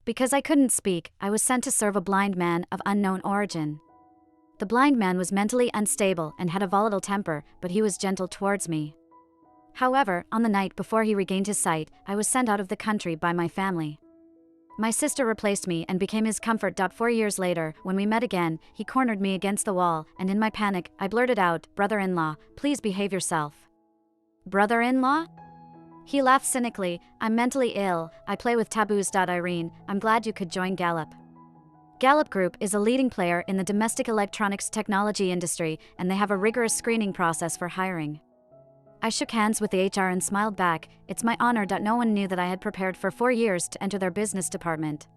Because I couldn't speak, I was sent to serve a blind man of unknown origin. The blind man was mentally unstable and had a volatile temper, but he was gentle towards me. However, on the night before he regained his sight, I was sent out of the country by my family. My sister replaced me and became his comfort. 4 years later, when we met again, he cornered me against the wall, and in my panic, I blurted out, "Brother-in-law, please behave yourself." "Brother-in-law?" He laughed cynically. "I'm mentally ill, I play with taboos. Irene, I'm glad you could join Gallup. Gallup Group is a leading player in the domestic electronics technology industry, and they have a rigorous screening process for hiring." I shook hands with the HR and smiled back. "It's my honor. No one knew that I had prepared for 4 years to enter their business department.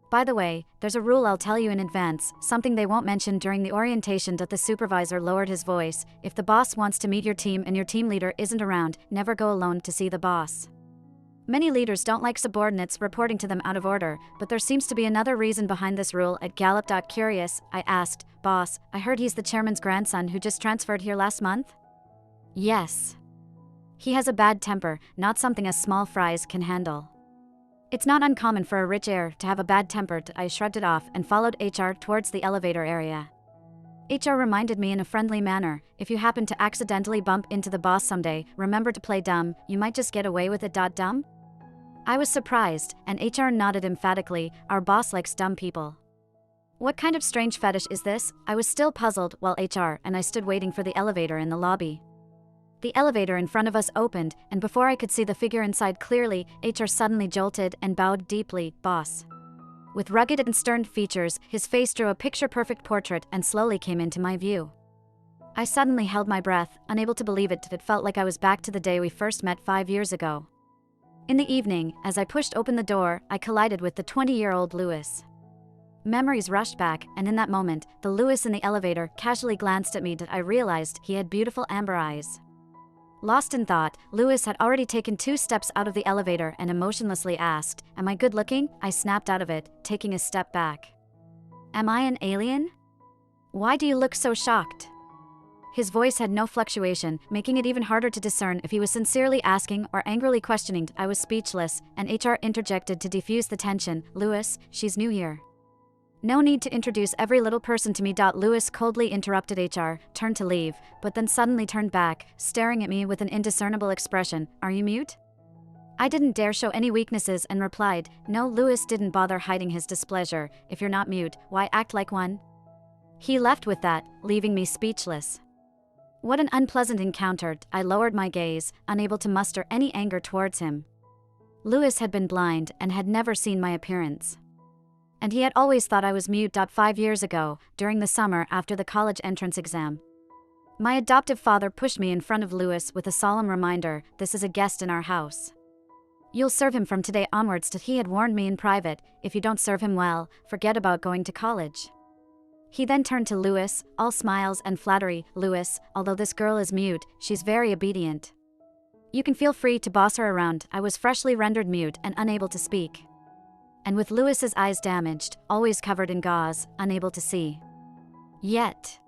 By the way, there's a rule I'll tell you in advance, something they won't mention during the orientation." The supervisor lowered his voice. "If the boss wants to meet your team and your team leader isn't around, never go alone to see the boss. Many leaders don't like subordinates reporting to them out of order, but there seems to be another reason behind this rule at Gallup. Curious, I asked, "Boss, I heard he's the chairman's grandson who just transferred here last month?" "Yes. He has a bad temper, not something us small fries can handle." "It's not uncommon for a rich heir to have a bad temper." I shrugged it off and followed HR towards the elevator area. HR reminded me in a friendly manner, "If you happen to accidentally bump into the boss someday, remember to play dumb, you might just get away with it. Dumb?" I was surprised, and HR nodded emphatically. "Our boss likes dumb people." "What kind of strange fetish is this?" I was still puzzled while HR and I stood waiting for the elevator in the lobby. The elevator in front of us opened, and before I could see the figure inside clearly, HR suddenly jolted and bowed deeply. "Boss." With rugged and stern features, his face drew a picture-perfect portrait and slowly came into my view. I suddenly held my breath, unable to believe it. It felt like I was back to the day we first met 5 years ago. In the evening, as I pushed open the door, I collided with the 20-year-old Louis. Memories rushed back, and in that moment, the Louis in the elevator casually glanced at me. I realized he had beautiful amber eyes. Lost in thought, Louis had already taken 2 steps out of the elevator and emotionlessly asked, "Am I good looking?" I snapped out of it, taking a step back. "Am I an alien? Why do you look so shocked?" His voice had no fluctuation, making it even harder to discern if he was sincerely asking or angrily questioning. I was speechless, and HR interjected to defuse the tension. "Louis, she's new here. No need to introduce every little person to me." Louis coldly interrupted HR, turned to leave, but then suddenly turned back, staring at me with an indiscernible expression. "Are you mute?" I didn't dare show any weaknesses and replied, "No." Louis didn't bother hiding his displeasure. "If you're not mute, why act like one?" He left with that, leaving me speechless. What an unpleasant encounter. I lowered my gaze, unable to muster any anger towards him. Louis had been blind and had never seen my appearance. And he had always thought I was mute. 5 years ago, during the summer after the college entrance exam, my adoptive father pushed me in front of Louis with a solemn reminder, "This is a guest in our house. You'll serve him from today onwards." He had warned me in private, "If you don't serve him well, forget about going to college." He then turned to Louis, all smiles and flattery. "Louis, although this girl is mute, she's very obedient. You can feel free to boss her around." I was freshly rendered mute and unable to speak. And with Louis's eyes damaged, always covered in gauze, unable to see. Yet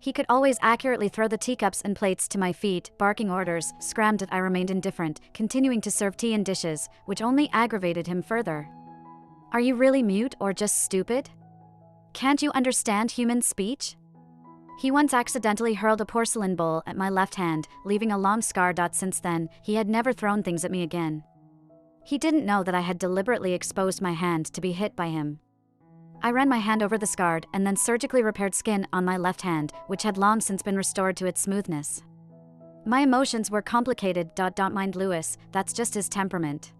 he could always accurately throw the teacups and plates to my feet, barking orders. Scrammed. I remained indifferent, continuing to serve tea and dishes, which only aggravated him further. "Are you really mute or just stupid? Can't you understand human speech?" He once accidentally hurled a porcelain bowl at my left hand, leaving a long scar. Since then, he had never thrown things at me again. He didn't know that I had deliberately exposed my hand to be hit by him. I ran my hand over the scarred and then surgically repaired skin on my left hand, which had long since been restored to its smoothness. My emotions were complicated. Mind Louis, that's just his temperament.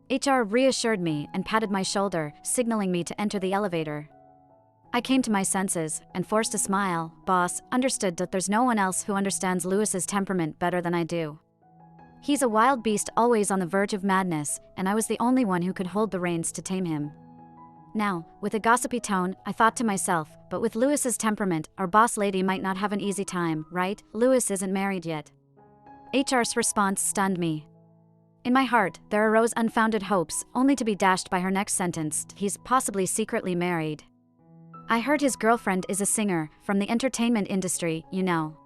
HR reassured me and patted my shoulder, signaling me to enter the elevator. I came to my senses and forced a smile. "Boss, understood." There's no one else who understands Louis's temperament better than I do. He's a wild beast, always on the verge of madness, and I was the only one who could hold the reins to tame him. Now, with a gossipy tone, I thought to myself, but with Louis's temperament, our boss lady might not have an easy time, right? Louis isn't married yet. HR's response stunned me. In my heart, there arose unfounded hopes, only to be dashed by her next sentence. "He's possibly secretly married. I heard his girlfriend is a singer, from the entertainment industry, you know."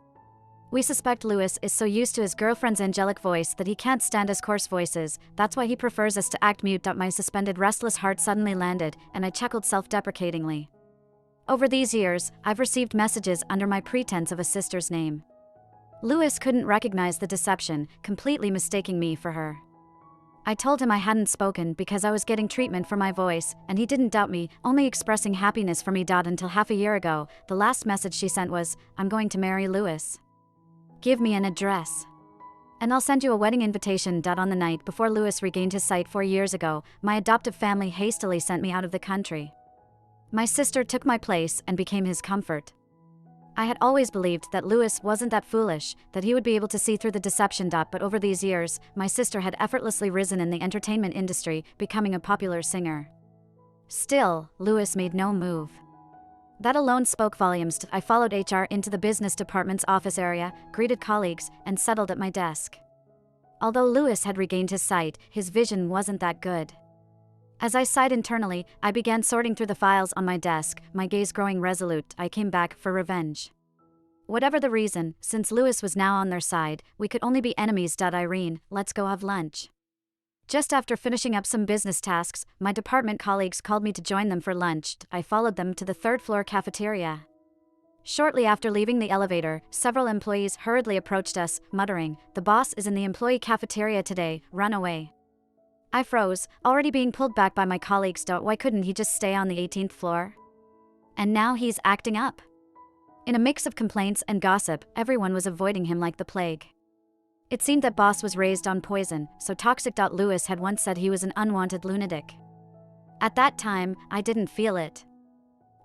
We suspect Lewis is so used to his girlfriend's angelic voice that he can't stand his coarse voices. That's why he prefers us to act mute. My suspended restless heart suddenly landed, and I chuckled self-deprecatingly. Over these years, I've received messages under my pretense of a sister's name. Lewis couldn't recognize the deception, completely mistaking me for her. I told him I hadn't spoken because I was getting treatment for my voice, and he didn't doubt me, only expressing happiness for me. Until half a year ago, the last message she sent was, "I'm going to marry Lewis. Give me an address, and I'll send you a wedding invitation." On the night before Lewis regained his sight 4 years ago, my adoptive family hastily sent me out of the country. My sister took my place and became his comfort. I had always believed that Lewis wasn't that foolish, that he would be able to see through the deception. But over these years, my sister had effortlessly risen in the entertainment industry, becoming a popular singer. Still, Lewis made no move. That alone spoke volumes. I followed HR into the business department's office area, greeted colleagues, and settled at my desk. Although Lewis had regained his sight, his vision wasn't that good. As I sighed internally, I began sorting through the files on my desk, my gaze growing resolute. I came back for revenge. Whatever the reason, since Lewis was now on their side, we could only be enemies. Irene, let's go have lunch. Just after finishing up some business tasks, my department colleagues called me to join them for lunch. I followed them to the third-floor cafeteria. Shortly after leaving the elevator, several employees hurriedly approached us, muttering, "The boss is in the employee cafeteria today, run away." I froze, already being pulled back by my colleagues. Why couldn't he just stay on the 18th floor? And now he's acting up. In a mix of complaints and gossip, everyone was avoiding him like the plague. It seemed that boss was raised on poison, so toxic. Lewis had once said he was an unwanted lunatic. At that time, I didn't feel it.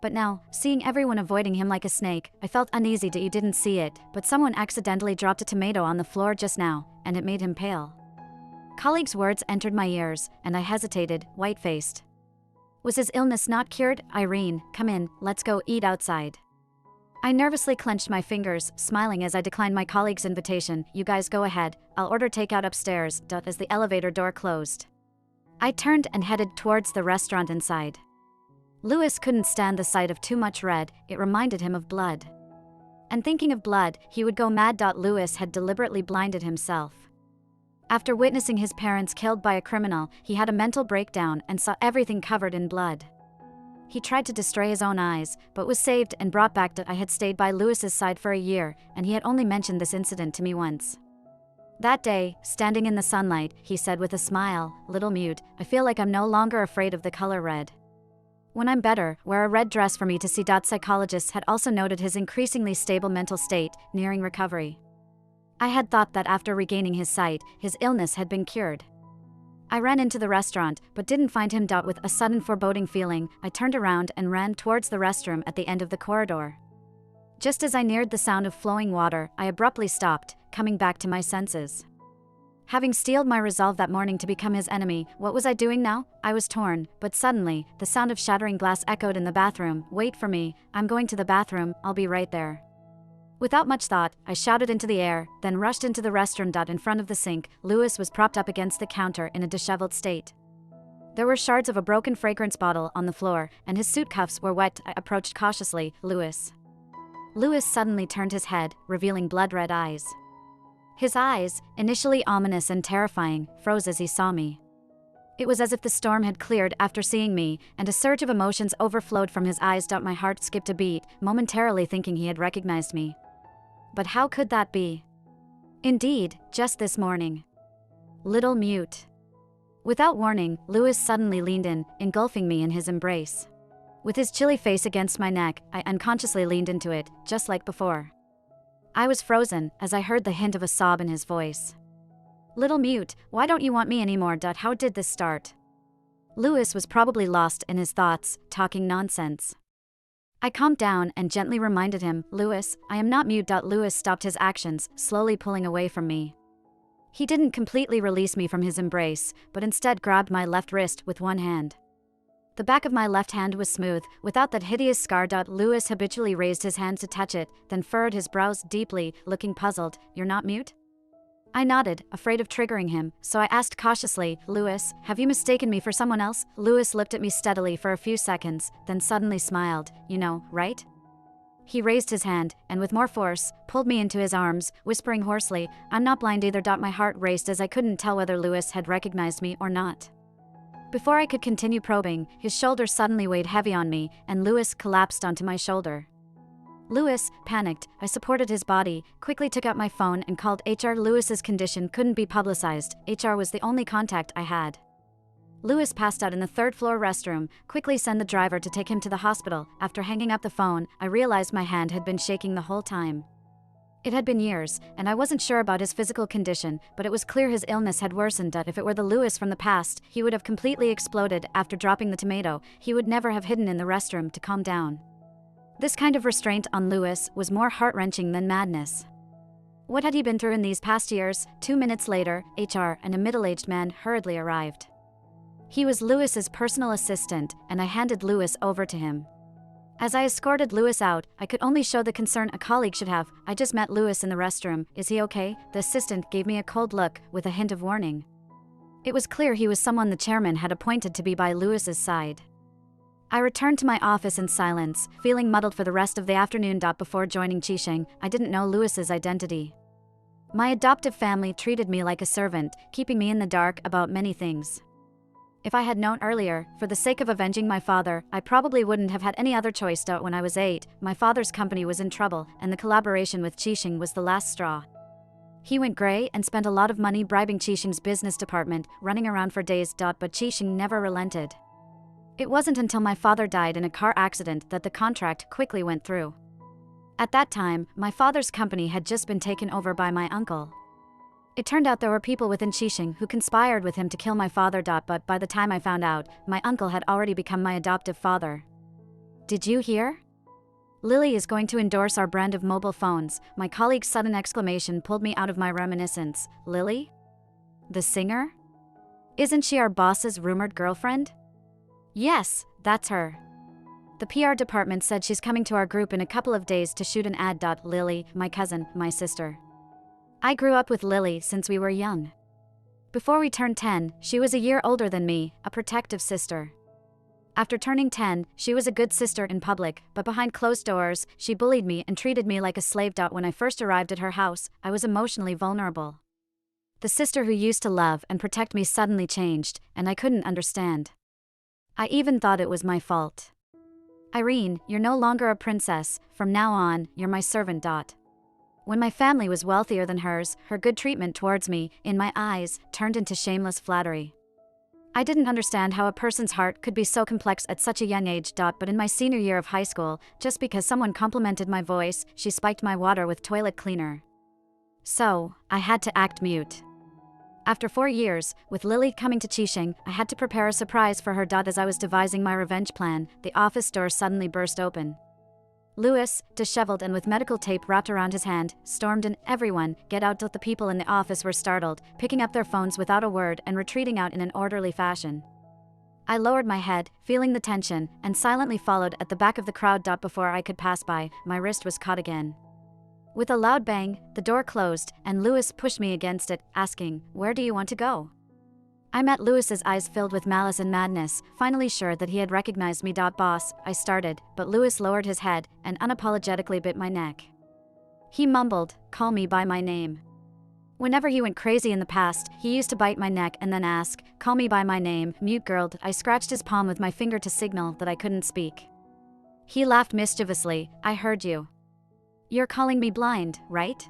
But now, seeing everyone avoiding him like a snake, I felt uneasy. You didn't see it, but someone accidentally dropped a tomato on the floor just now, and it made him pale. Colleagues' words entered my ears, and I hesitated, white-faced. Was his illness not cured? Irene, come in, let's go eat outside. I nervously clenched my fingers, smiling as I declined my colleague's invitation. You guys go ahead, I'll order takeout upstairs. As the elevator door closed, I turned and headed towards the restaurant inside. Lewis couldn't stand the sight of too much red, it reminded him of blood. And thinking of blood, he would go mad. Lewis had deliberately blinded himself. After witnessing his parents killed by a criminal, he had a mental breakdown and saw everything covered in blood. He tried to destroy his own eyes, but was saved and brought back. I had stayed by Lewis's side for a year, and he had only mentioned this incident to me once. That day, standing in the sunlight, he said with a smile, "Little mute, I feel like I'm no longer afraid of the color red. When I'm better, wear a red dress for me to see." Psychologists had also noted his increasingly stable mental state, nearing recovery. I had thought that after regaining his sight, his illness had been cured. I ran into the restaurant, but didn't find him. With a sudden foreboding feeling, I turned around and ran towards the restroom at the end of the corridor. Just as I neared the sound of flowing water, I abruptly stopped, coming back to my senses. Having steeled my resolve that morning to become his enemy, what was I doing now? I was torn, but suddenly, the sound of shattering glass echoed in the bathroom. "Wait for me, I'm going to the bathroom, I'll be right there." Without much thought, I shouted into the air, then rushed into the restroom. In front of the sink, Lewis was propped up against the counter in a disheveled state. There were shards of a broken fragrance bottle on the floor, and his suit cuffs were wet. I approached cautiously. "Lewis." Lewis suddenly turned his head, revealing blood-red eyes. His eyes, initially ominous and terrifying, froze as he saw me. It was as if the storm had cleared after seeing me, and a surge of emotions overflowed from his eyes. My heart skipped a beat, momentarily thinking he had recognized me. But how could that be? Indeed, just this morning. Little mute. Without warning, Lewis suddenly leaned in, engulfing me in his embrace. With his chilly face against my neck, I unconsciously leaned into it, just like before. I was frozen as I heard the hint of a sob in his voice. "Little mute, why don't you want me anymore? How did this start?" Lewis was probably lost in his thoughts, talking nonsense. I calmed down and gently reminded him, "Lewis, I am not mute." Lewis stopped his actions, slowly pulling away from me. He didn't completely release me from his embrace, but instead grabbed my left wrist with one hand. The back of my left hand was smooth, without that hideous scar. Lewis habitually raised his hand to touch it, then furrowed his brows deeply, looking puzzled. "You're not mute?" I nodded, afraid of triggering him, so I asked cautiously, "Lewis, have you mistaken me for someone else?" Lewis looked at me steadily for a few seconds, then suddenly smiled. "You know, right?" He raised his hand, and with more force, pulled me into his arms, whispering hoarsely, "I'm not blind either." My heart raced as I couldn't tell whether Lewis had recognized me or not. Before I could continue probing, his shoulder suddenly weighed heavy on me, and Lewis collapsed onto my shoulder. Lewis, panicked, I supported his body, quickly took out my phone and called HR. Lewis's condition couldn't be publicized. HR was the only contact I had. Lewis passed out in the third-floor restroom. Quickly send the driver to take him to the hospital. After hanging up the phone, I realized my hand had been shaking the whole time. It had been years, and I wasn't sure about his physical condition, but it was clear his illness had worsened. If it were the Lewis from the past, he would have completely exploded after dropping the tomato. He would never have hidden in the restroom to calm down. This kind of restraint on Lewis was more heart-wrenching than madness. What had he been through in these past years? 2 minutes later, HR and a middle-aged man hurriedly arrived. He was Lewis's personal assistant, and I handed Lewis over to him. As I escorted Lewis out, I could only show the concern a colleague should have. "I just met Lewis in the restroom. Is he okay?" The assistant gave me a cold look, with a hint of warning. It was clear he was someone the chairman had appointed to be by Lewis's side. I returned to my office in silence, feeling muddled for the rest of the afternoon. Before joining Qixing, I didn't know Lewis's identity. My adoptive family treated me like a servant, keeping me in the dark about many things. If I had known earlier, for the sake of avenging my father, I probably wouldn't have had any other choice. When I was 8, my father's company was in trouble, and the collaboration with Qixing was the last straw. He went gray and spent a lot of money bribing Qixing's business department, running around for days. But Qixing never relented. It wasn't until my father died in a car accident that the contract quickly went through. At that time, my father's company had just been taken over by my uncle. It turned out there were people within Qixing who conspired with him to kill my father. But by the time I found out, my uncle had already become my adoptive father. "Did you hear? Lily is going to endorse our brand of mobile phones." My colleague's sudden exclamation pulled me out of my reminiscence. "Lily? The singer? Isn't she our boss's rumored girlfriend?" "Yes, that's her. The PR department said she's coming to our group in a couple of days to shoot an ad." Lily, my cousin, my sister. I grew up with Lily since we were young. Before we turned 10, she was a year older than me, a protective sister. After turning 10, she was a good sister in public, but behind closed doors, she bullied me and treated me like a slave. When I first arrived at her house, I was emotionally vulnerable. The sister who used to love and protect me suddenly changed, and I couldn't understand. I even thought it was my fault. "Irene, you're no longer a princess. From now on, you're my servant." When my family was wealthier than hers, her good treatment towards me, in my eyes, turned into shameless flattery. I didn't understand how a person's heart could be so complex at such a young age. But in my senior year of high school, just because someone complimented my voice, she spiked my water with toilet cleaner. So, I had to act mute. After 4 years, with Lily coming to Qixing, I had to prepare a surprise for her. As I was devising my revenge plan, the office door suddenly burst open. Lewis, disheveled and with medical tape wrapped around his hand, stormed in. "Everyone, get out!" The people in the office were startled, picking up their phones without a word and retreating out in an orderly fashion. I lowered my head, feeling the tension, and silently followed at the back of the crowd. Before I could pass by, my wrist was caught again. With a loud bang, the door closed, and Lewis pushed me against it, asking, "Where do you want to go?" I met Lewis's eyes filled with malice and madness, finally sure that he had recognized me. "Boss," I started, but Lewis lowered his head and unapologetically bit my neck. He mumbled, "Call me by my name." Whenever he went crazy in the past, he used to bite my neck and then ask, "Call me by my name, mute girl." I scratched his palm with my finger to signal that I couldn't speak. He laughed mischievously. "I heard you. You're calling me blind, right?"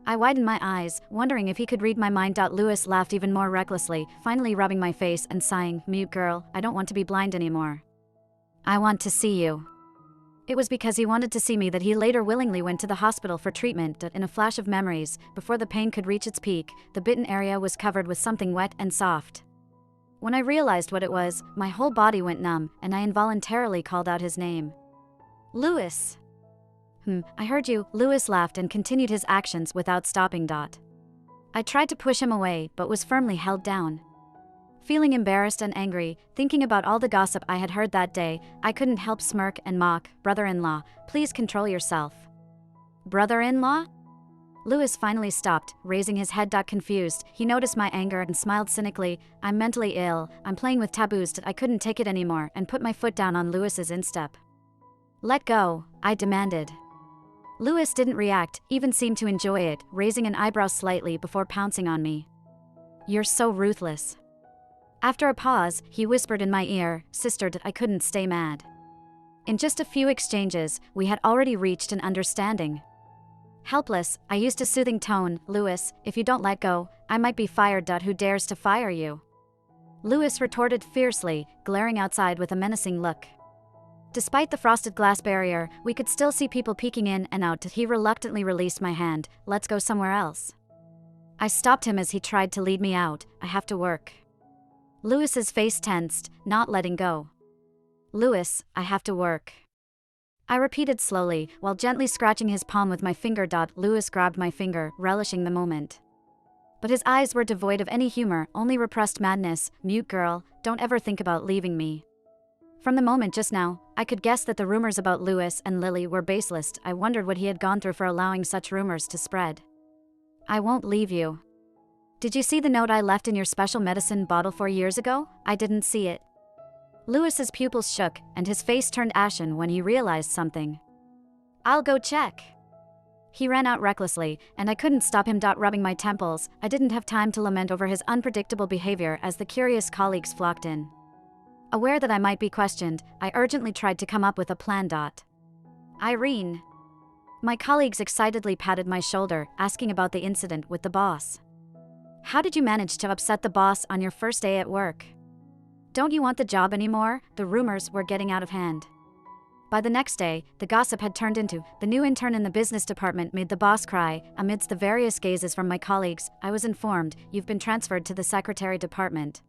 I widened my eyes, wondering if he could read my mind. Lewis laughed even more recklessly, finally rubbing my face and sighing, "Mute girl, I don't want to be blind anymore. I want to see you." It was because he wanted to see me that he later willingly went to the hospital for treatment. In a flash of memories, before the pain could reach its peak, the bitten area was covered with something wet and soft. When I realized what it was, my whole body went numb, and I involuntarily called out his name. "Lewis!" I heard you." Lewis laughed and continued his actions without stopping. I tried to push him away, but was firmly held down. Feeling embarrassed and angry, thinking about all the gossip I had heard that day, I couldn't help smirk and mock. "Brother-in-law, please control yourself." "Brother-in-law?" Lewis finally stopped, raising his head. Confused, he noticed my anger and smiled cynically. "I'm mentally ill, I'm playing with taboos." I couldn't take it anymore and put my foot down on Lewis's instep. Let go, I demanded. Louis didn't react, even seemed to enjoy it, raising an eyebrow slightly before pouncing on me. You're so ruthless. After a pause, he whispered in my ear, Sister, I couldn't stay mad. In just a few exchanges, we had already reached an understanding. Helpless, I used a soothing tone, Louis, if you don't let go, I might be fired. Who dares to fire you? Louis retorted fiercely, glaring outside with a menacing look. Despite the frosted glass barrier, we could still see people peeking in and out. He reluctantly released my hand. Let's go somewhere else. I stopped him as he tried to lead me out. I have to work. Louis's face tensed, not letting go. Louis, I have to work. I repeated slowly, while gently scratching his palm with my finger. Louis grabbed my finger, relishing the moment. But his eyes were devoid of any humor, only repressed madness. Mute girl, don't ever think about leaving me. From the moment just now, I could guess that the rumors about Louis and Lily were baseless. I wondered what he had gone through for allowing such rumors to spread. I won't leave you. Did you see the note I left in your special medicine bottle 4 years ago? I didn't see it. Louis's pupils shook, and his face turned ashen when he realized something. I'll go check. He ran out recklessly, and I couldn't stop him. Rubbing my temples, I didn't have time to lament over his unpredictable behavior as the curious colleagues flocked in. Aware that I might be questioned, I urgently tried to come up with a plan. Irene. My colleagues excitedly patted my shoulder, asking about the incident with the boss. How did you manage to upset the boss on your first day at work? Don't you want the job anymore? The rumors were getting out of hand. By the next day, the gossip had turned into, the new intern in the business department made the boss cry. Amidst the various gazes from my colleagues, I was informed, you've been transferred to the secretary department.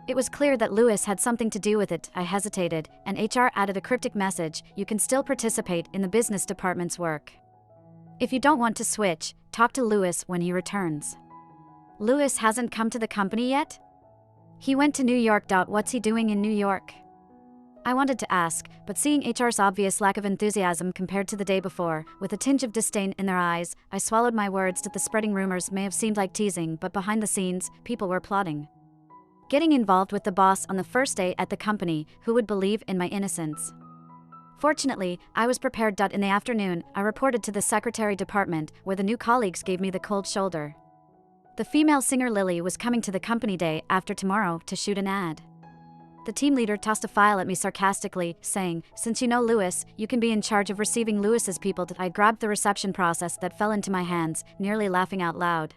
It was clear that Louis had something to do with it. I hesitated, and HR added a cryptic message, you can still participate in the business department's work. If you don't want to switch, talk to Louis when he returns. Louis hasn't come to the company yet? He went to New York. What's he doing in New York? I wanted to ask, but seeing HR's obvious lack of enthusiasm compared to the day before, with a tinge of disdain in their eyes, I swallowed my words. The spreading rumors may have seemed like teasing, but behind the scenes, people were plotting. Getting involved with the boss on the first day at the company, who would believe in my innocence? Fortunately, I was prepared. In the afternoon, I reported to the secretary department, where the new colleagues gave me the cold shoulder. The female singer Lily was coming to the company day after tomorrow to shoot an ad. The team leader tossed a file at me sarcastically, saying, since you know Louis, you can be in charge of receiving Louis's people. I grabbed the reception process that fell into my hands, nearly laughing out loud.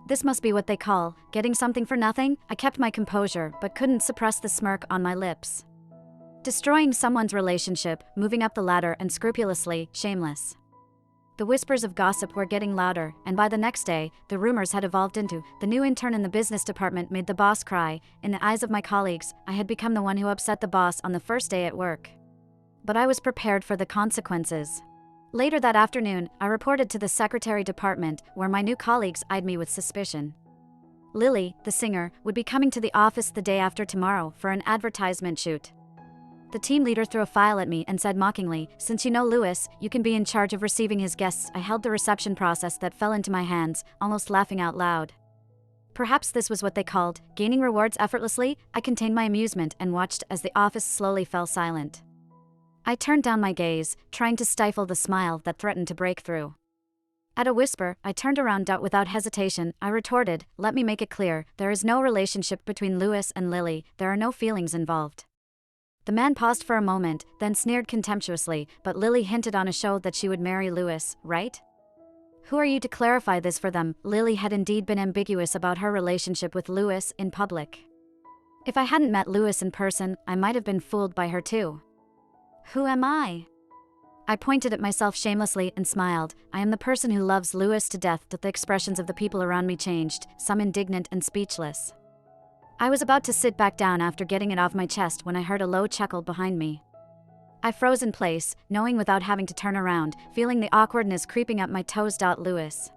This must be what they call getting something for nothing. I kept my composure, but couldn't suppress the smirk on my lips. Destroying someone's relationship, moving up the ladder, and scrupulously shameless. The whispers of gossip were getting louder, and by the next day, the rumors had evolved into, the new intern in the business department made the boss cry. In the eyes of my colleagues, I had become the one who upset the boss on the first day at work. But I was prepared for the consequences. Later that afternoon, I reported to the secretary department, where my new colleagues eyed me with suspicion. Lily, the singer, would be coming to the office the day after tomorrow for an advertisement shoot. The team leader threw a file at me and said mockingly, since you know Louis, you can be in charge of receiving his guests. I held the reception process that fell into my hands, almost laughing out loud. Perhaps this was what they called gaining rewards effortlessly. I contained my amusement and watched as the office slowly fell silent. I turned down my gaze, trying to stifle the smile that threatened to break through. At a whisper, I turned around. Without hesitation, I retorted, let me make it clear, there is no relationship between Louis and Lily, there are no feelings involved. The man paused for a moment, then sneered contemptuously, but Lily hinted on a show that she would marry Louis, right? Who are you to clarify this for them? Lily had indeed been ambiguous about her relationship with Louis in public. If I hadn't met Louis in person, I might have been fooled by her too. Who am I? I pointed at myself shamelessly and smiled. I am the person who loves Louis to death. The expressions of the people around me changed, some indignant and speechless. I was about to sit back down after getting it off my chest when I heard a low chuckle behind me. I froze in place, knowing without having to turn around, feeling the awkwardness creeping up my toes. Louis.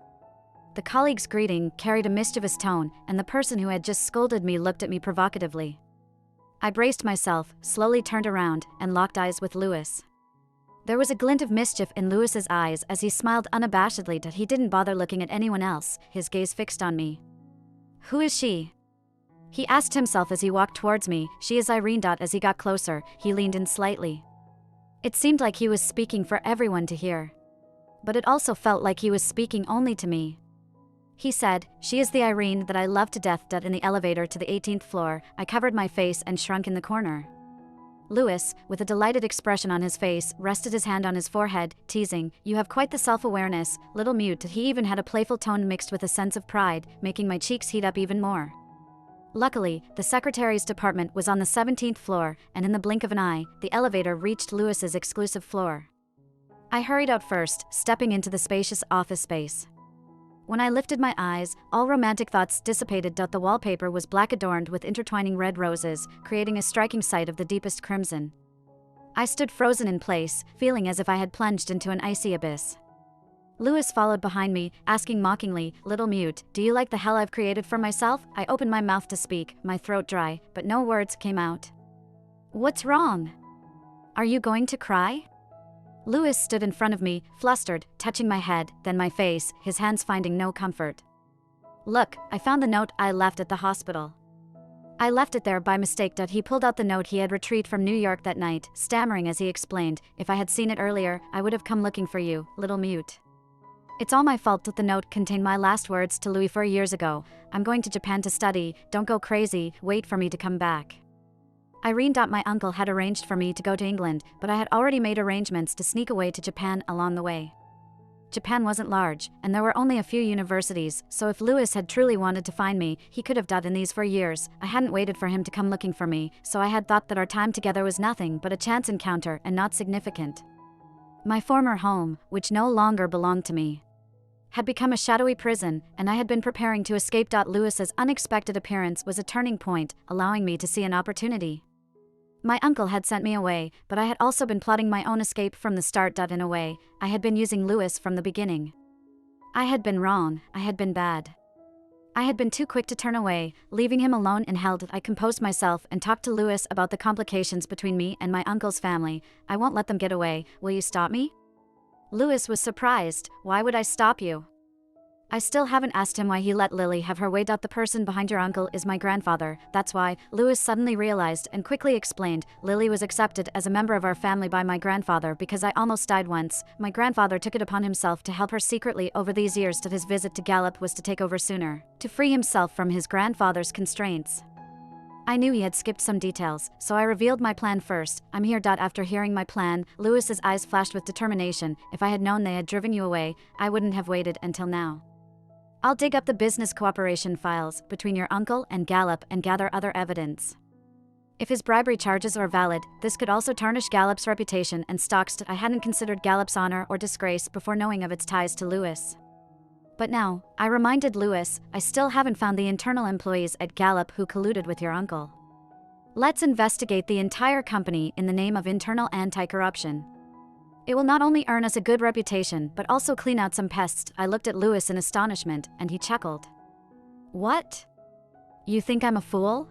The colleague's greeting carried a mischievous tone, and the person who had just scolded me looked at me provocatively. I braced myself, slowly turned around, and locked eyes with Louis. There was a glint of mischief in Louis's eyes as he smiled unabashedly. He didn't bother looking at anyone else, his gaze fixed on me. Who is she? He asked himself as he walked towards me. She is Irene. As he got closer, he leaned in slightly. It seemed like he was speaking for everyone to hear. But it also felt like he was speaking only to me. He said, "She is the Irene that I love to death." In the elevator to the 18th floor, I covered my face and shrunk in the corner. Louis, with a delighted expression on his face, rested his hand on his forehead, teasing, "You have quite the self-awareness, little mute." He even had a playful tone mixed with a sense of pride, making my cheeks heat up even more. Luckily, the secretary's department was on the 17th floor, and in the blink of an eye, the elevator reached Louis's exclusive floor. I hurried out first, stepping into the spacious office space. When I lifted my eyes, all romantic thoughts dissipated. The wallpaper was black, adorned with intertwining red roses, creating a striking sight of the deepest crimson. I stood frozen in place, feeling as if I had plunged into an icy abyss. Louis followed behind me, asking mockingly, "Little mute, do you like the hell I've created for myself?" I opened my mouth to speak, my throat dry, but no words came out. "What's wrong? Are you going to cry?" Louis stood in front of me, flustered, touching my head, then my face, his hands finding no comfort. "Look, I found the note I left at the hospital. I left it there by mistake." He pulled out the note he had retrieved from New York that night, stammering as he explained, "If I had seen it earlier, I would have come looking for you, little mute. It's all my fault." The note contained my last words to Louis 4 years ago. "I'm going to Japan to study, don't go crazy, wait for me to come back." Irene. My uncle had arranged for me to go to England, but I had already made arrangements to sneak away to Japan along the way. Japan wasn't large, and there were only a few universities, so if Louis had truly wanted to find me, he could have done in these 4 years. I hadn't waited for him to come looking for me, so I had thought that our time together was nothing but a chance encounter and not significant. My former home, which no longer belonged to me, had become a shadowy prison, and I had been preparing to escape. Louis's unexpected appearance was a turning point, allowing me to see an opportunity. My uncle had sent me away, but I had also been plotting my own escape from the start. In a way, I had been using Louis from the beginning. I had been wrong, I had been bad. I had been too quick to turn away, leaving him alone and held. I composed myself and talked to Louis about the complications between me and my uncle's family. "I won't let them get away, will you stop me?" Louis was surprised. "Why would I stop you?" I still haven't asked him why he let Lily have her way. The person behind your uncle is my grandfather, that's why," Louis suddenly realized and quickly explained. "Lily was accepted as a member of our family by my grandfather because I almost died once. My grandfather took it upon himself to help her secretly over these years. His visit to Gallup was to take over sooner, to free himself from his grandfather's constraints. I knew he had skipped some details, so I revealed my plan first. I'm here. After hearing my plan, Louis's eyes flashed with determination. "If I had known they had driven you away, I wouldn't have waited until now. I'll dig up the business cooperation files between your uncle and Gallup and gather other evidence. If his bribery charges are valid, this could also tarnish Gallup's reputation and stocks. I hadn't considered Gallup's honor or disgrace before knowing of its ties to Louis. But now," I reminded Louis, "I still haven't found the internal employees at Gallup who colluded with your uncle. Let's investigate the entire company in the name of internal anti-corruption. It will not only earn us a good reputation but also clean out some pests." I looked at Louis in astonishment, and he chuckled. "What? You think I'm a fool?"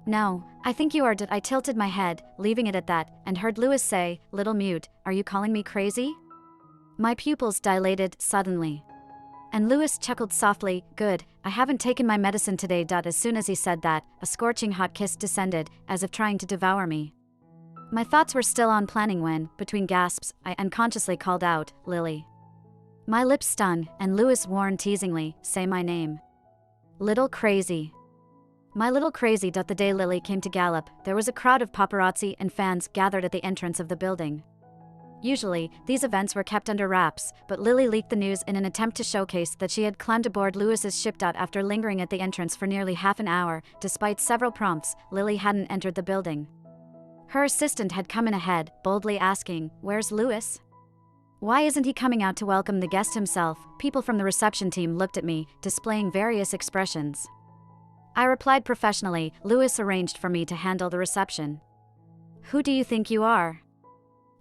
"No, I think you are." I tilted my head, leaving it at that, and heard Louis say, "Little mute, are you calling me crazy?" My pupils dilated suddenly. And Louis chuckled softly. "Good, I haven't taken my medicine today." As soon as he said that, a scorching hot kiss descended, as if trying to devour me. My thoughts were still on planning when, between gasps, I unconsciously called out, "Lily." My lips stung, and Louis warned teasingly, "Say my name. Little crazy." My little crazy. The day Lily came to Gallup, there was a crowd of paparazzi and fans gathered at the entrance of the building. Usually, these events were kept under wraps, but Lily leaked the news in an attempt to showcase that she had climbed aboard Louis's ship. After lingering at the entrance for nearly half an hour, despite several prompts, Lily hadn't entered the building. Her assistant had come in ahead, boldly asking, "Where's Louis? Why isn't he coming out to welcome the guest himself?" People from the reception team looked at me, displaying various expressions. I replied professionally. Louis arranged for me to handle the reception. "Who do you think you are?"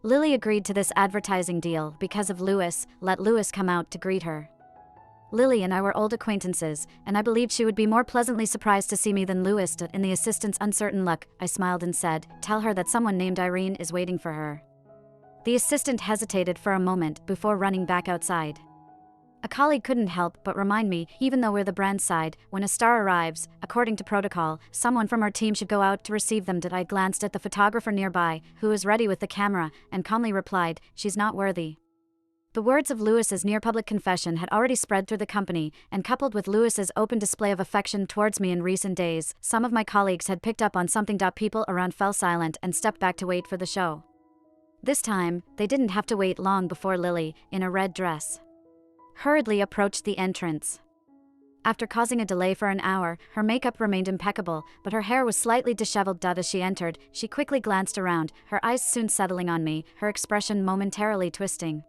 Lily agreed to this advertising deal because of Louis. Let Louis come out to greet her. Lily and I were old acquaintances, and I believed she would be more pleasantly surprised to see me than Louis did. In the assistant's uncertain look, I smiled and said, "Tell her that someone named Irene is waiting for her." The assistant hesitated for a moment before running back outside. A colleague couldn't help but remind me, even though we're the brand side, when a star arrives, according to protocol, someone from our team should go out to receive them. I glanced at the photographer nearby, who was ready with the camera, and calmly replied, "She's not worthy." The words of Lewis's near-public confession had already spread through the company, and coupled with Lewis's open display of affection towards me in recent days, some of my colleagues had picked up on something. People around fell silent and stepped back to wait for the show. This time, they didn't have to wait long before Lily, in a red dress, hurriedly approached the entrance. After causing a delay for an hour, her makeup remained impeccable, but her hair was slightly disheveled. As she entered, she quickly glanced around, her eyes soon settling on me, her expression momentarily twisting.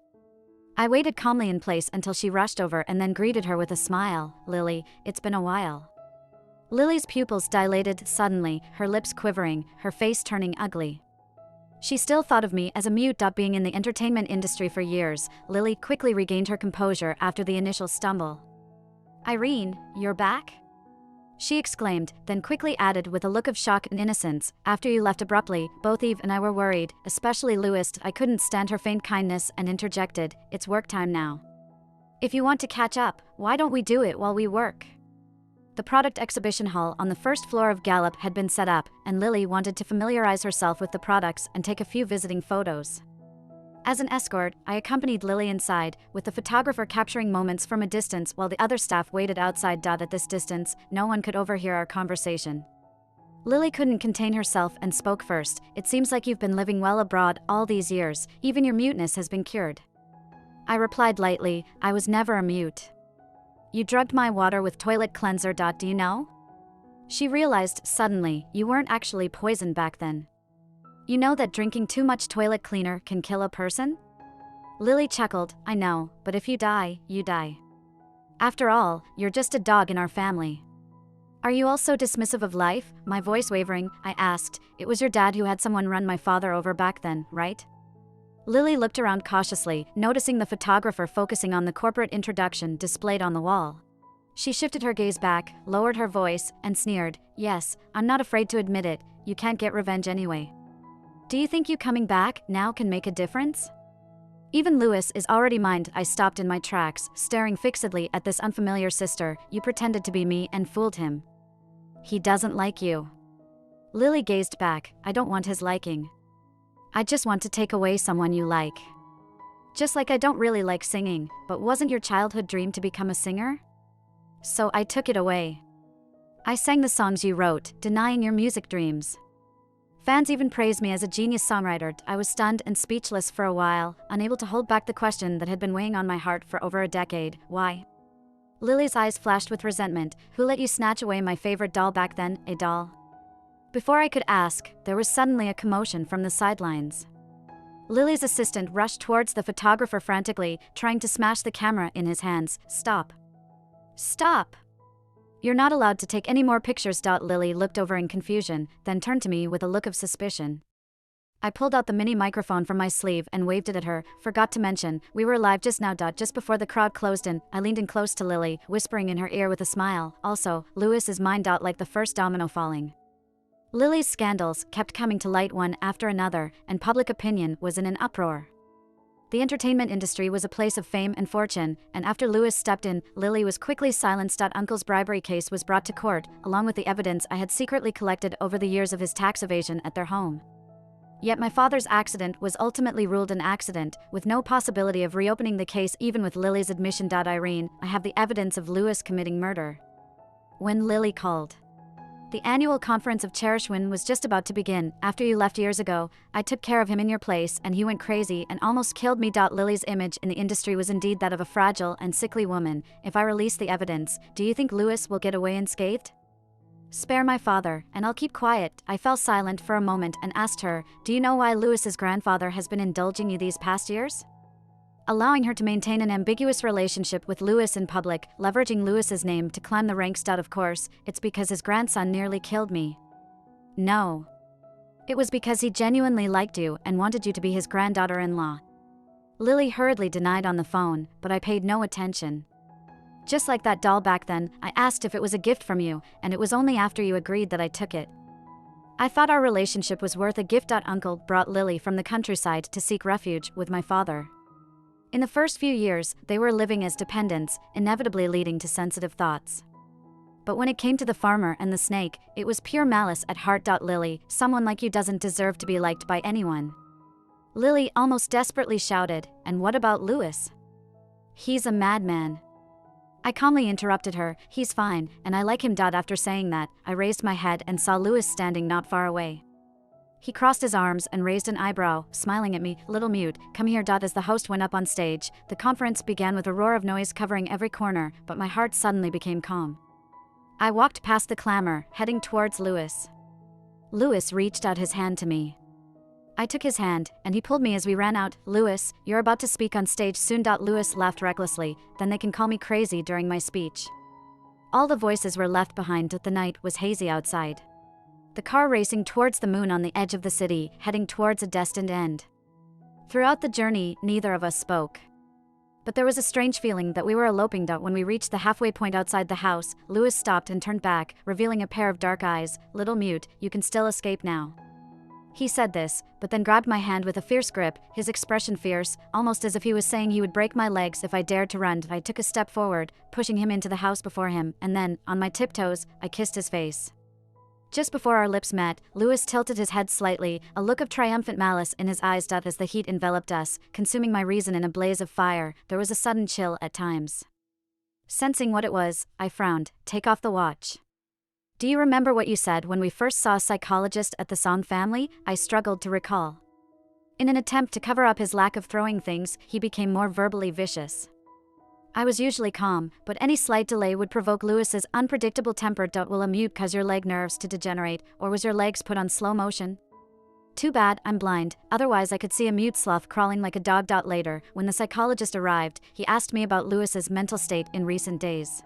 I waited calmly in place until she rushed over and then greeted her with a smile. "Lily, it's been a while." Lily's pupils dilated suddenly, her lips quivering, her face turning ugly. She still thought of me as a mute. Being in the entertainment industry for years, Lily quickly regained her composure after the initial stumble. "Irene, you're back?" she exclaimed, then quickly added with a look of shock and innocence, "After you left abruptly, both Eve and I were worried, especially Lewis." I couldn't stand her faint kindness and interjected, "It's work time now. If you want to catch up, why don't we do it while we work?" The product exhibition hall on the first floor of Gallup had been set up, and Lily wanted to familiarize herself with the products and take a few visiting photos. As an escort, I accompanied Lily inside, with the photographer capturing moments from a distance while the other staff waited outside. At this distance, no one could overhear our conversation. Lily couldn't contain herself and spoke first. "It seems like you've been living well abroad all these years, even your muteness has been cured." I replied lightly, "I was never a mute." "You drugged my water with toilet cleanser. Do you know?" She realized suddenly, "You weren't actually poisoned back then. You know that drinking too much toilet cleaner can kill a person?" Lily chuckled, "I know, but if you die, you die. After all, you're just a dog in our family." "Are you also dismissive of life?" My voice wavering, I asked. "It was your dad who had someone run my father over back then, right?" Lily looked around cautiously, noticing the photographer focusing on the corporate introduction displayed on the wall. She shifted her gaze back, lowered her voice, and sneered, "Yes, I'm not afraid to admit it, you can't get revenge anyway. Do you think you coming back now can make a difference? Even Lewis is already mined." I stopped in my tracks, staring fixedly at this unfamiliar sister. "You pretended to be me and fooled him. He doesn't like you." Lily gazed back. "I don't want his liking. I just want to take away someone you like. Just like I don't really like singing, but wasn't your childhood dream to become a singer? So I took it away. I sang the songs you wrote, denying your music dreams. Fans even praised me as a genius songwriter." I was stunned and speechless for a while, unable to hold back the question that had been weighing on my heart for over a decade. "Why?" Lily's eyes flashed with resentment. "Who let you snatch away my favorite doll back then, a doll?" Before I could ask, there was suddenly a commotion from the sidelines. Lily's assistant rushed towards the photographer frantically, trying to smash the camera in his hands. "Stop. Stop. You're not allowed to take any more pictures." Lily looked over in confusion, then turned to me with a look of suspicion. I pulled out the mini microphone from my sleeve and waved it at her. "Forgot to mention, we were live just now. Just before the crowd closed in." I leaned in close to Lily, whispering in her ear with a smile, "Also, Lewis is mine." Like the first domino falling, Lily's scandals kept coming to light one after another, and public opinion was in an uproar. The entertainment industry was a place of fame and fortune, and after Lewis stepped in, Lily was quickly silenced. Uncle's bribery case was brought to court, along with the evidence I had secretly collected over the years of his tax evasion at their home. Yet my father's accident was ultimately ruled an accident, with no possibility of reopening the case even with Lily's admission. "Irene, I have the evidence of Lewis committing murder." When Lily called. "The annual conference of Cherishwin was just about to begin. After you left years ago, I took care of him in your place and he went crazy and almost killed me." Lily's image in the industry was indeed that of a fragile and sickly woman. "If I release the evidence, do you think Lewis will get away unscathed?" "Spare my father, and I'll keep quiet." I fell silent for a moment and asked her, "Do you know why Lewis's grandfather has been indulging you these past years? Allowing her to maintain an ambiguous relationship with Lewis in public, leveraging Lewis's name to climb the ranks." "Of course, it's because his grandson nearly killed me." "No. It was because he genuinely liked you and wanted you to be his granddaughter-in-law." Lily hurriedly denied on the phone, but I paid no attention. "Just like that doll back then, I asked if it was a gift from you, and it was only after you agreed that I took it. I thought our relationship was worth a gift." Uncle brought Lily from the countryside to seek refuge with my father. In the first few years, they were living as dependents, inevitably leading to sensitive thoughts. But when it came to the farmer and the snake, it was pure malice at heart. Lily, someone like you doesn't deserve to be liked by anyone. Lily almost desperately shouted, and what about Louis? He's a madman. I calmly interrupted her, he's fine, and I like him. After saying that, I raised my head and saw Louis standing not far away. He crossed his arms and raised an eyebrow, smiling at me, little mute, come here. As the host went up on stage, the conference began with a roar of noise covering every corner, but my heart suddenly became calm. I walked past the clamor, heading towards Louis. Louis reached out his hand to me. I took his hand, and he pulled me as we ran out. Louis, you're about to speak on stage soon. Louis laughed recklessly, then they can call me crazy during my speech. All the voices were left behind. The night was hazy outside. The car racing towards the moon on the edge of the city, heading towards a destined end. Throughout the journey, neither of us spoke. But there was a strange feeling that we were eloping. When we reached the halfway point outside the house, Louis stopped and turned back, revealing a pair of dark eyes. Little mute, you can still escape now. He said this, but then grabbed my hand with a fierce grip, his expression fierce, almost as if he was saying he would break my legs if I dared to run. I took a step forward, pushing him into the house before him, and then, on my tiptoes, I kissed his face. Just before our lips met, Louis tilted his head slightly, a look of triumphant malice in his eyes. As the heat enveloped us, consuming my reason in a blaze of fire, there was a sudden chill at times. Sensing what it was, I frowned. Take off the watch. Do you remember what you said when we first saw a psychologist at the Song family? I struggled to recall. In an attempt to cover up his lack of throwing things, he became more verbally vicious. I was usually calm, but any slight delay would provoke Louis's unpredictable temper. Will a mute cause your leg nerves to degenerate, or was your legs put on slow motion? Too bad, I'm blind, otherwise I could see a mute sloth crawling like a dog. Later, when the psychologist arrived, he asked me about Louis's mental state in recent days.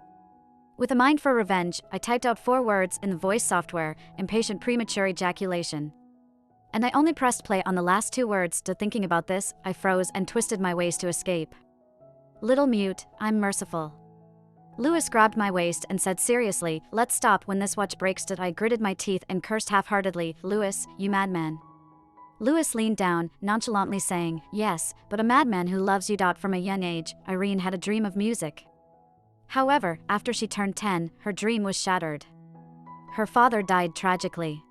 With a mind for revenge, I typed out 4 words in the voice software, impatient premature ejaculation. And I only pressed play on the last 2 words. Thinking about this, I froze and twisted my waist to escape. Little mute, I'm merciful. Louis grabbed my waist and said seriously, let's stop when this watch breaks. I gritted my teeth and cursed half-heartedly, Louis, you madman. Louis leaned down, nonchalantly saying, yes, but a madman who loves you. From a young age, Irene had a dream of music. However, after she turned 10, her dream was shattered. Her father died tragically.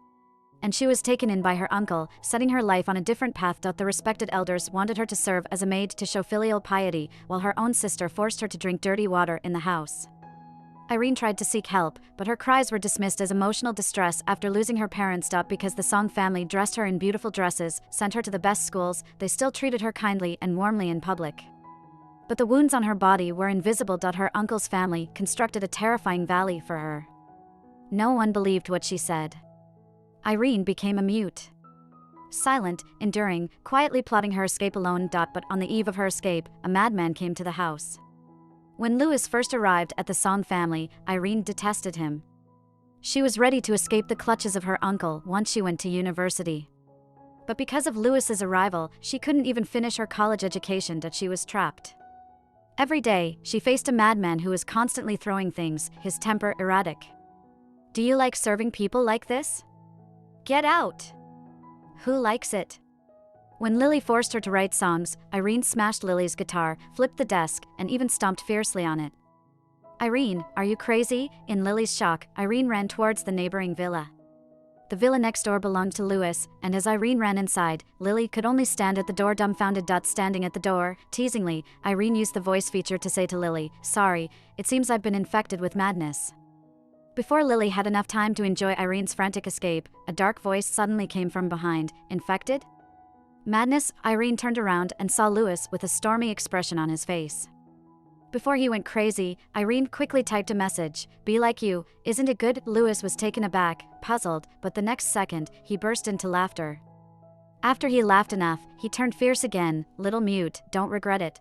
And she was taken in by her uncle, setting her life on a different path. The respected elders wanted her to serve as a maid to show filial piety, while her own sister forced her to drink dirty water in the house. Irene tried to seek help, but her cries were dismissed as emotional distress after losing her parents. Because the Song family dressed her in beautiful dresses, sent her to the best schools, they still treated her kindly and warmly in public. But the wounds on her body were invisible. Her uncle's family constructed a terrifying valley for her. No one believed what she said. Irene became a mute. Silent, enduring, quietly plotting her escape alone. But on the eve of her escape, a madman came to the house. When Louis first arrived at the Song family, Irene detested him. She was ready to escape the clutches of her uncle once she went to university. But because of Louis's arrival, she couldn't even finish her college education. She was trapped. Every day, she faced a madman who was constantly throwing things, his temper erratic. Do you like serving people like this? Get out! Who likes it? When Lily forced her to write songs, Irene smashed Lily's guitar, flipped the desk, and even stomped fiercely on it. Irene, are you crazy? In Lily's shock, Irene ran towards the neighboring villa. The villa next door belonged to Louis, and as Irene ran inside, Lily could only stand at the door dumbfounded. Standing at the door, teasingly, Irene used the voice feature to say to Lily, sorry, it seems I've been infected with madness. Before Lily had enough time to enjoy Irene's frantic escape, a dark voice suddenly came from behind. Infected? Madness? Irene turned around and saw Louis with a stormy expression on his face. Before he went crazy, Irene quickly typed a message. Be like you, isn't it good? Louis was taken aback, puzzled, but the next second, he burst into laughter. After he laughed enough, he turned fierce again. Little mute, don't regret it.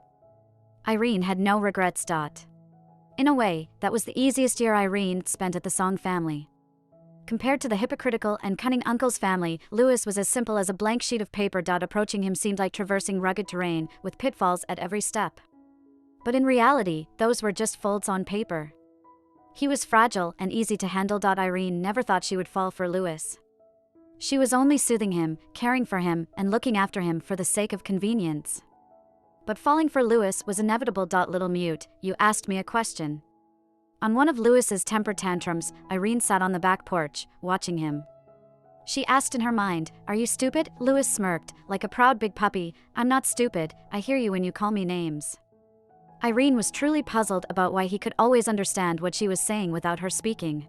Irene had no regrets. In a way, that was the easiest year Irene spent at the Song family. Compared to the hypocritical and cunning uncle's family, Louis was as simple as a blank sheet of paper. Approaching him seemed like traversing rugged terrain, with pitfalls at every step. But in reality, those were just folds on paper. He was fragile and easy to handle. Irene never thought she would fall for Louis. She was only soothing him, caring for him, and looking after him for the sake of convenience. But falling for Louis was inevitable. Little mute, you asked me a question. On one of Louis's temper tantrums, Irene sat on the back porch, watching him. She asked in her mind, "Are you stupid?" Louis smirked, like a proud big puppy. "I'm not stupid, I hear you when you call me names." Irene was truly puzzled about why he could always understand what she was saying without her speaking.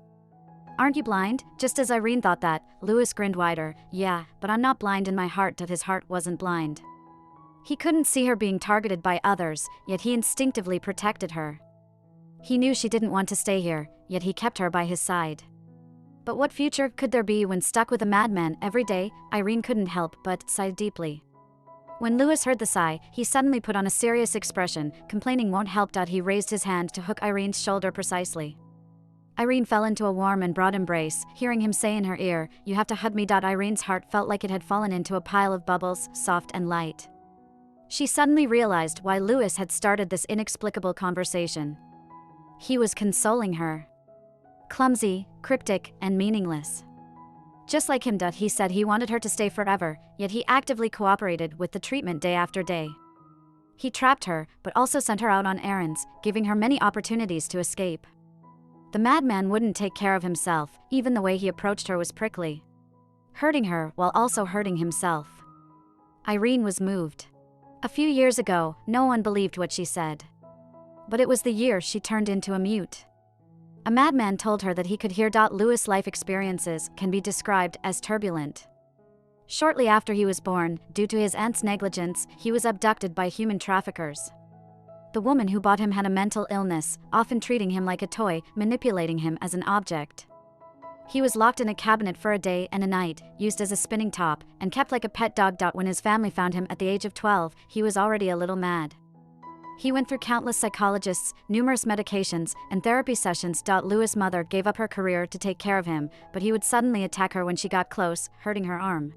"Aren't you blind?" Just as Irene thought that, Louis grinned wider. "Yeah, but I'm not blind in my heart." That his heart wasn't blind. He couldn't see her being targeted by others, yet he instinctively protected her. He knew she didn't want to stay here, yet he kept her by his side. But what future could there be when stuck with a madman every day? Irene couldn't help but sigh deeply. When Louis heard the sigh, he suddenly put on a serious expression. Complaining won't help. He raised his hand to hook Irene's shoulder precisely. Irene fell into a warm and broad embrace, hearing him say in her ear, "You have to hug me." Irene's heart felt like it had fallen into a pile of bubbles, soft and light. She suddenly realized why Louis had started this inexplicable conversation. He was consoling her. Clumsy, cryptic, and meaningless. Just like him. He said he wanted her to stay forever, yet he actively cooperated with the treatment day after day. He trapped her, but also sent her out on errands, giving her many opportunities to escape. The madman wouldn't take care of himself. Even the way he approached her was prickly. Hurting her while also hurting himself. Irene was moved. A few years ago, no one believed what she said. But it was the year she turned into a mute. A madman told her that he could hear. Louis' life experiences can be described as turbulent. Shortly after he was born, due to his aunt's negligence, he was abducted by human traffickers. The woman who bought him had a mental illness, often treating him like a toy, manipulating him as an object. He was locked in a cabinet for a day and a night, used as a spinning top, and kept like a pet dog. When his family found him at the age of 12, he was already a little mad. He went through countless psychologists, numerous medications, and therapy sessions. Louis' mother gave up her career to take care of him, but he would suddenly attack her when she got close, hurting her arm.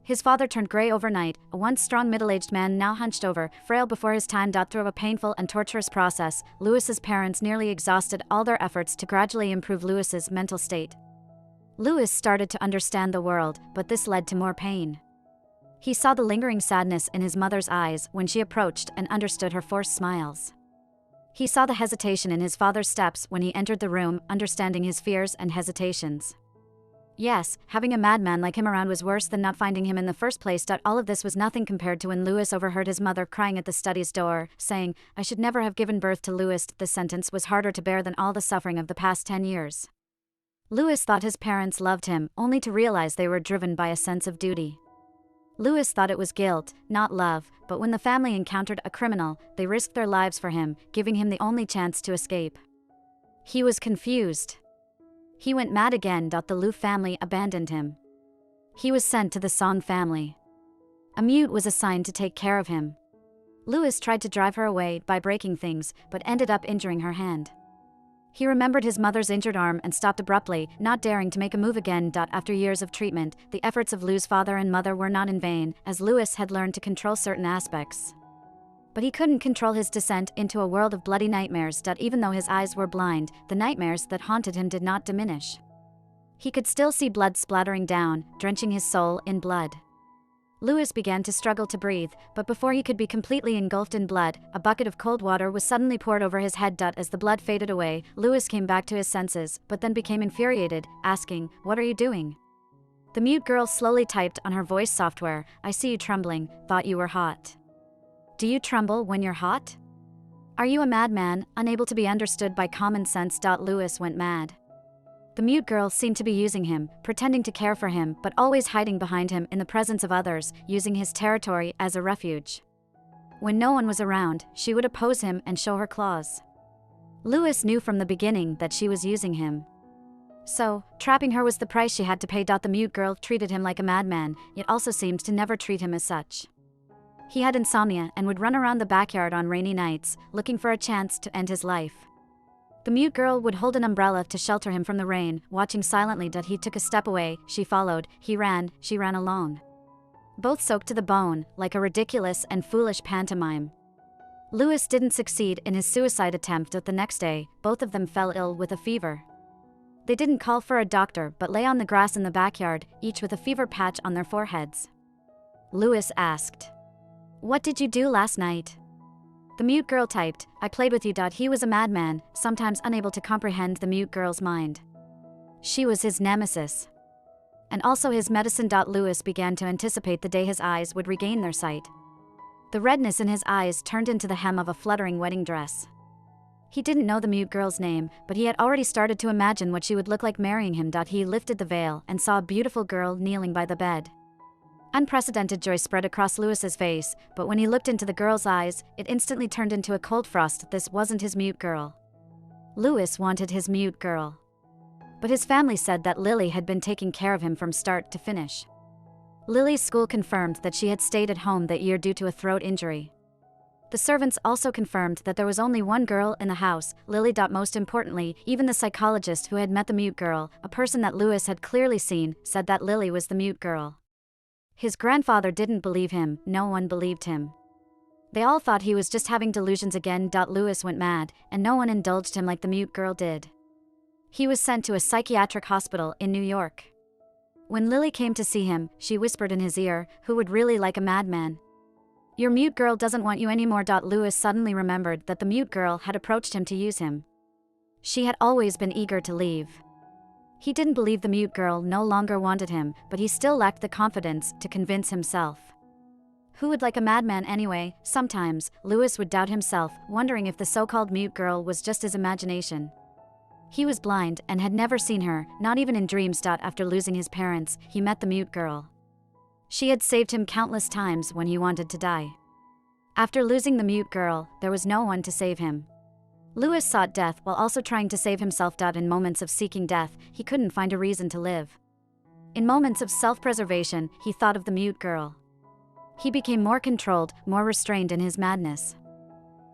His father turned gray overnight, a once strong middle-aged man now hunched over, frail before his time. Through a painful and torturous process, Louis's parents nearly exhausted all their efforts to gradually improve Louis's mental state. Louis started to understand the world, but this led to more pain. He saw the lingering sadness in his mother's eyes when she approached and understood her forced smiles. He saw the hesitation in his father's steps when he entered the room, understanding his fears and hesitations. Yes, having a madman like him around was worse than not finding him in the first place. All of this was nothing compared to when Louis overheard his mother crying at the study's door, saying, "I should never have given birth to Louis." This sentence was harder to bear than all the suffering of the past 10 years. Louis thought his parents loved him, only to realize they were driven by a sense of duty. Louis thought it was guilt, not love, but when the family encountered a criminal, they risked their lives for him, giving him the only chance to escape. He was confused. He went mad again. The Liu family abandoned him. He was sent to the Song family. A mute was assigned to take care of him. Louis tried to drive her away by breaking things, but ended up injuring her hand. He remembered his mother's injured arm and stopped abruptly, not daring to make a move again. After years of treatment, the efforts of Lou's father and mother were not in vain, as Louis had learned to control certain aspects. But he couldn't control his descent into a world of bloody nightmares. Even though his eyes were blind, the nightmares that haunted him did not diminish. He could still see blood splattering down, drenching his soul in blood. Louis began to struggle to breathe, but before he could be completely engulfed in blood, a bucket of cold water was suddenly poured over his head. As the blood faded away, Louis came back to his senses, but then became infuriated, asking, "What are you doing?" The mute girl slowly typed on her voice software, "I see you trembling, thought you were hot." "Do you tremble when you're hot? Are you a madman, unable to be understood by common sense?" Louis went mad. The mute girl seemed to be using him, pretending to care for him, but always hiding behind him in the presence of others, using his territory as a refuge. When no one was around, she would oppose him and show her claws. Louis knew from the beginning that she was using him. So, trapping her was the price she had to pay. The mute girl treated him like a madman, yet also seemed to never treat him as such. He had insomnia and would run around the backyard on rainy nights, looking for a chance to end his life. The mute girl would hold an umbrella to shelter him from the rain, watching silently. He took a step away, she followed, he ran, she ran along. Both soaked to the bone, like a ridiculous and foolish pantomime. Louis didn't succeed in his suicide attempt. The next day, both of them fell ill with a fever. They didn't call for a doctor but lay on the grass in the backyard, each with a fever patch on their foreheads. Louis asked, "What did you do last night?" The mute girl typed, I played with you. He was a madman, sometimes unable to comprehend the mute girl's mind. She was his nemesis. And also his medicine. Louis began to anticipate the day his eyes would regain their sight. The redness in his eyes turned into the hem of a fluttering wedding dress. He didn't know the mute girl's name, but he had already started to imagine what she would look like marrying him. He lifted the veil and saw a beautiful girl kneeling by the bed. Unprecedented joy spread across Louis's face, but when he looked into the girl's eyes, it instantly turned into a cold frost. This wasn't his mute girl. Louis wanted his mute girl. But his family said that Lily had been taking care of him from start to finish. Lily's school confirmed that she had stayed at home that year due to a throat injury. The servants also confirmed that there was only one girl in the house, Lily. Most importantly, even the psychologist who had met the mute girl, a person that Louis had clearly seen, said that Lily was the mute girl. His grandfather didn't believe him, no one believed him. They all thought he was just having delusions again. Louis went mad, and no one indulged him like the mute girl did. He was sent to a psychiatric hospital in New York. When Lily came to see him, she whispered in his ear, "Who would really like a madman? Your mute girl doesn't want you anymore." Louis suddenly remembered that the mute girl had approached him to use him. She had always been eager to leave. He didn't believe the mute girl no longer wanted him, but he still lacked the confidence to convince himself. Who would like a madman anyway? Sometimes, Louis would doubt himself, wondering if the so-called mute girl was just his imagination. He was blind and had never seen her, not even in dreams. After losing his parents, he met the mute girl. She had saved him countless times when he wanted to die. After losing the mute girl, there was no one to save him. Louis sought death while also trying to save himself. In moments of seeking death, he couldn't find a reason to live. In moments of self-preservation, he thought of the mute girl. He became more controlled, more restrained in his madness.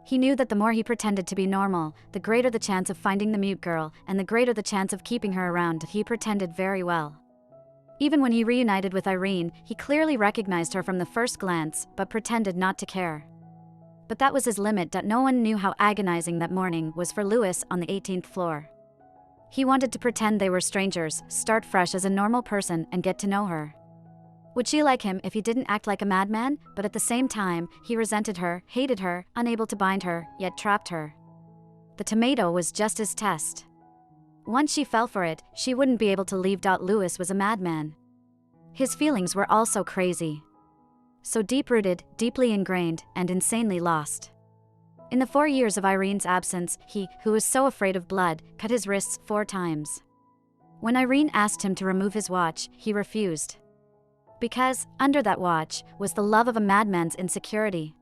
He knew that the more he pretended to be normal, the greater the chance of finding the mute girl, and the greater the chance of keeping her around. He pretended very well. Even when he reunited with Irene, he clearly recognized her from the first glance, but pretended not to care. But that was his limit. No one knew how agonizing that morning was for Louis on the 18th floor. He wanted to pretend they were strangers, start fresh as a normal person, and get to know her. Would she like him if he didn't act like a madman? But at the same time, he resented her, hated her, unable to bind her, yet trapped her. The tomato was just his test. Once she fell for it, she wouldn't be able to leave. Louis was a madman. His feelings were also crazy. So deep-rooted, deeply ingrained, and insanely lost. In the 4 years of Irene's absence, he, who was so afraid of blood, cut his wrists 4 times. When Irene asked him to remove his watch, he refused. Because, under that watch, was the love of a madman's insecurity.